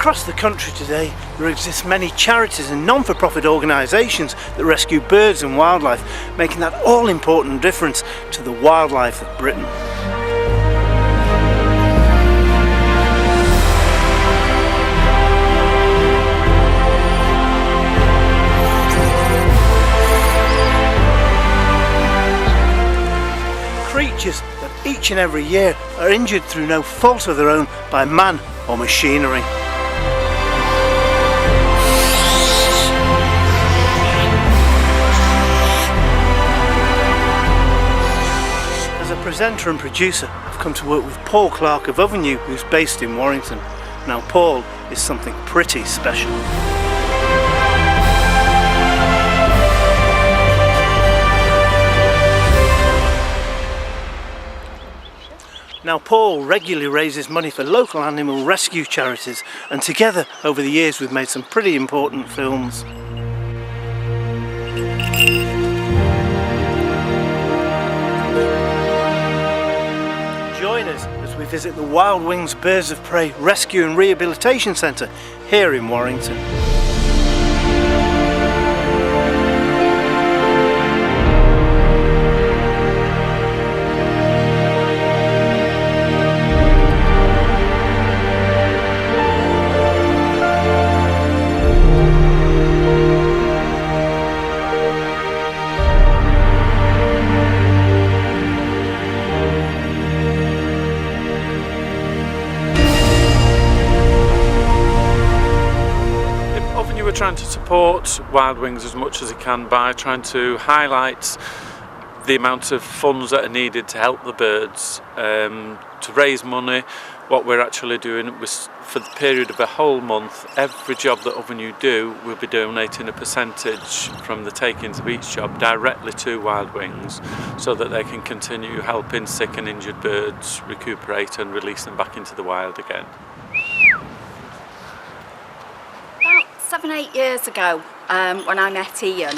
Across the country today, there exist many charities and non-for-profit organisations that rescue birds and wildlife, making that all-important difference to the wildlife of Britain. Creatures that each and every year are injured through no fault of their own by man or machinery. As a presenter and producer, I've come to work with Paul Clark of Ovenu, who's based in Warrington. Now Paul is something pretty special. Now Paul regularly raises money for local animal rescue charities, and together over the years we've made some pretty important films. Join us as we visit the Wild Wings Birds of Prey Rescue and Rehabilitation Centre here in Warrington. We're trying to support Wild Wings as much as we can by trying to highlight the amount of funds that are needed to help the birds, to raise money. What we're actually doing was, for the period of a whole month, every job that Ovenu do, we'll be donating a percentage from the takings of each job directly to Wild Wings, so that they can continue helping sick and injured birds recuperate and release them back into the wild again. 7-8 years ago, when I met Ian,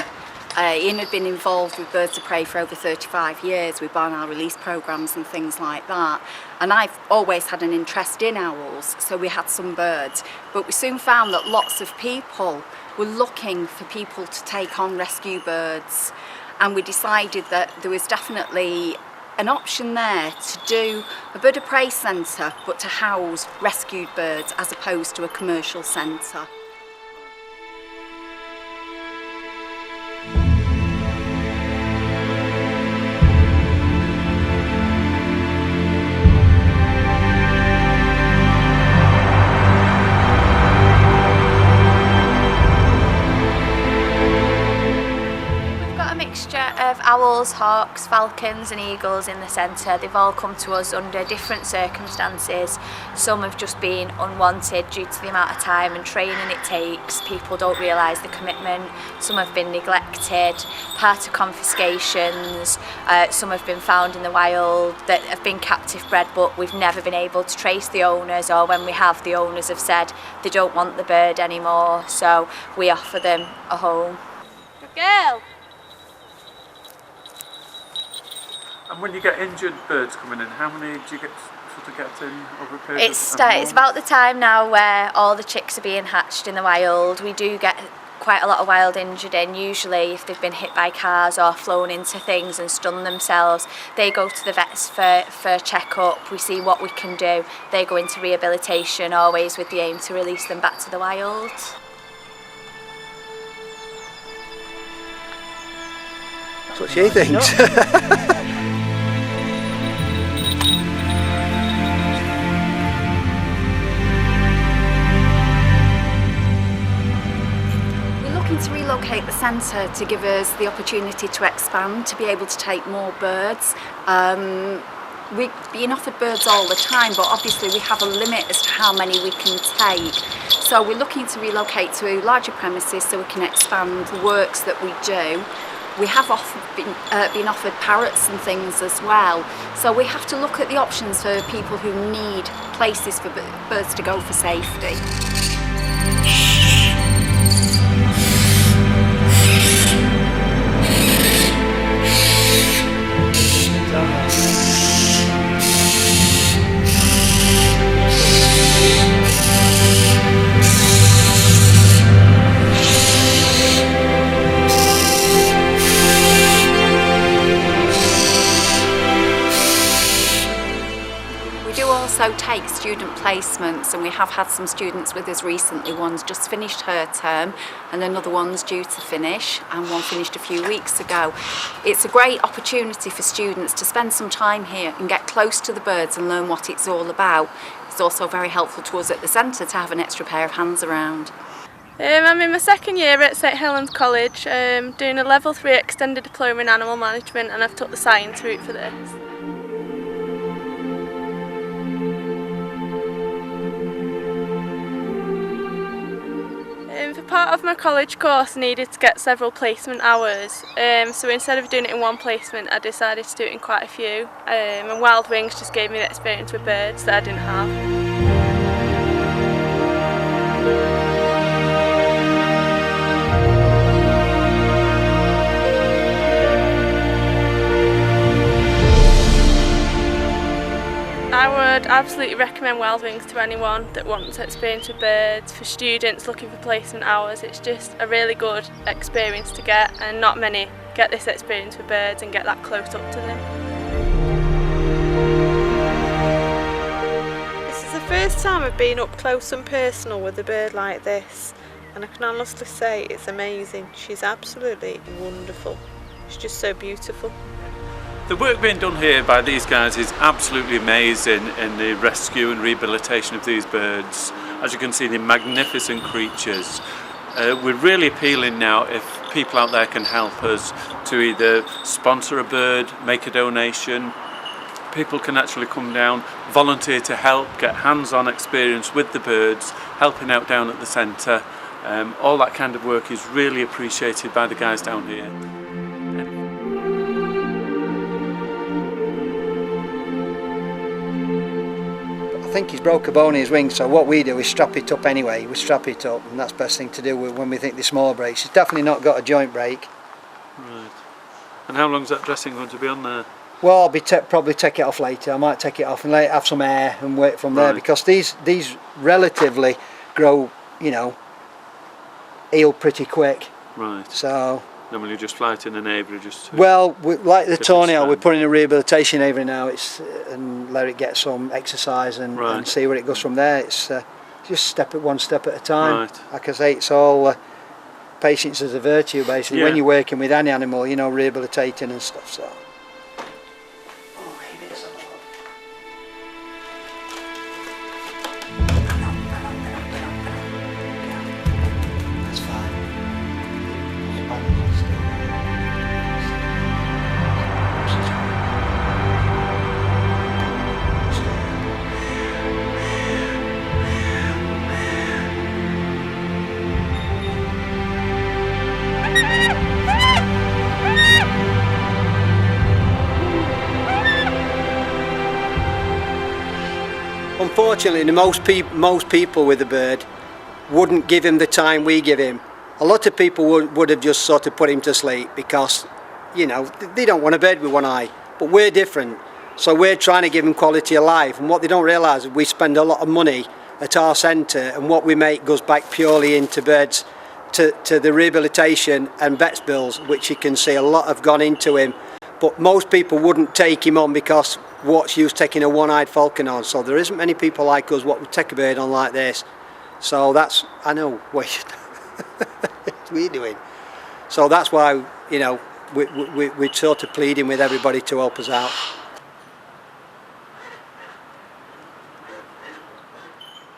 Ian had been involved with Birds of Prey for over 35 years with barn-owl release programmes and things like that, and I've always had an interest in owls, so we had some birds, but we soon found that lots of people were looking for people to take on rescue birds, and we decided that there was definitely an option there to do a bird of prey centre, but to house rescued birds as opposed to a commercial centre. Of owls, hawks, falcons and eagles in the centre. They've all come to us under different circumstances. Some have just been unwanted due to the amount of time and training it takes. People don't realise the commitment. Some have been neglected, part of confiscations. Some have been found in the wild that have been captive bred, but we've never been able to trace the owners, or when we have, the owners have said they don't want the bird anymore, so we offer them a home. Good girl! And when you get injured birds coming in, how many do you get in over a period It's about the time now where all the chicks are being hatched in the wild. We do get quite a lot of wild injured in, usually if they've been hit by cars or flown into things and stunned themselves. They go to the vets for a check-up, we see what we can do. They go into rehabilitation, always with the aim to release them back to the wild. That's what she thinks. To relocate the centre to give us the opportunity to expand, to be able to take more birds. We're being offered birds all the time, but obviously we have a limit as to how many we can take. So we're looking to relocate to larger premises so we can expand the works that we do. We have been offered parrots and things as well. So we have to look at the options for people who need places for birds to go for safety. also take student placements, and we have had some students with us recently. One's just finished her term and another one's due to finish, and one finished a few weeks ago. It's a great opportunity for students to spend some time here and get close to the birds and learn what it's all about. It's also very helpful to us at the centre to have an extra pair of hands around. I'm in my second year at St Helens College, doing a level 3 extended diploma in animal management, and I've took the science route for this. For part of my college course I needed to get several placement hours, so instead of doing it in one placement I decided to do it in quite a few, and Wild Wings just gave me the experience with birds that I didn't have. I would absolutely recommend Wild Wings to anyone that wants experience with birds. For students looking for placement hours, it's just a really good experience to get, and not many get this experience with birds and get that close up to them. This is the first time I've been up close and personal with a bird like this, and I can honestly say it's amazing. She's absolutely wonderful. She's just so beautiful. The work being done here by these guys is absolutely amazing in the rescue and rehabilitation of these birds. As you can see, they're magnificent creatures. We're really appealing now if people out there can help us to either sponsor a bird, make a donation. People can actually come down, volunteer to help, get hands-on experience with the birds, helping out down at the centre. All that kind of work is really appreciated by the guys down here. I think he's broke a bone in his wing, so what we do is strap it up anyway. We strap it up, and that's the best thing to do when we think the small breaks. He's definitely not got a joint break. Right. And how long is that dressing going to be on there? Well, I'll probably take it off later. I might take it off and let it have some air and wait from there, because these relatively grow, heal pretty quick. Right. So. Then will you just fly it in an aviary just to... Well, like the toenail, we're putting a rehabilitation aviary now, and let it get some exercise and see where it goes from there. It's just one step at a time. Right. Like I say, it's all patience is a virtue, basically. Yeah. When you're working with any animal, rehabilitating and stuff. So. Unfortunately, most people with a bird wouldn't give him the time we give him. A lot of people would have just sort of put him to sleep because, they don't want a bird with one eye. But we're different. So we're trying to give them quality of life. And what they don't realise is we spend a lot of money at our centre, and what we make goes back purely into birds, to the rehabilitation and vets bills, which you can see a lot have gone into him. But most people wouldn't take him on because what's use taking a one-eyed falcon on. So there isn't many people like us what would take a bird on like this. So that's, I know, what we're doing. So that's why, we're sort of pleading with everybody to help us out.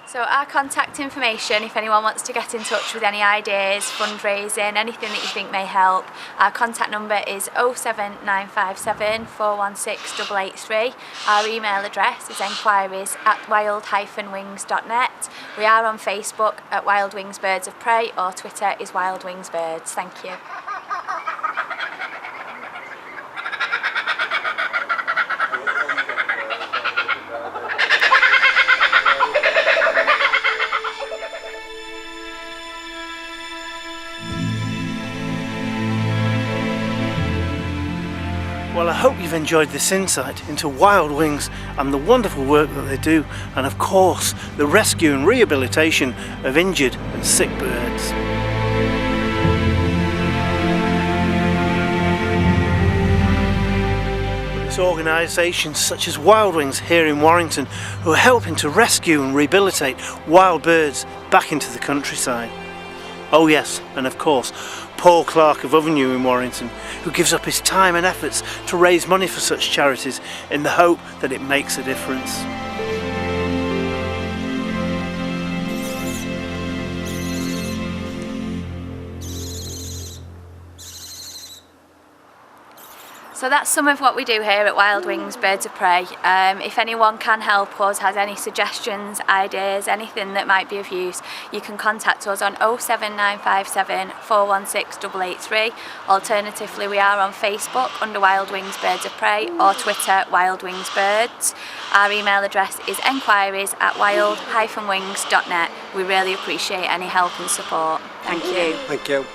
So our contact information, if anyone wants to get in touch with any ideas, fundraising, anything that you think may help, our contact number is 07957 416 883. Our email address is enquiries@wild-wings.net. We are on Facebook at Wild Wings Birds of Prey, or Twitter is Wild Wings Birds. Thank you. Well, I hope you've enjoyed this insight into Wild Wings and the wonderful work that they do, and of course the rescue and rehabilitation of injured and sick birds. But It's organisations such as Wild Wings here in Warrington who are helping to rescue and rehabilitate wild birds back into the countryside. Oh yes, and of course, Paul Clark of Ovenu in Warrington, who gives up his time and efforts to raise money for such charities in the hope that it makes a difference. So that's some of what we do here at Wild Wings Birds of Prey. If anyone can help us, has any suggestions, ideas, anything that might be of use, you can contact us on 07957 416 883. Alternatively, we are on Facebook under Wild Wings Birds of Prey or Twitter Wild Wings Birds. Our email address is enquiries@wild-wings.net. We really appreciate any help and support. Thank you. Thank you.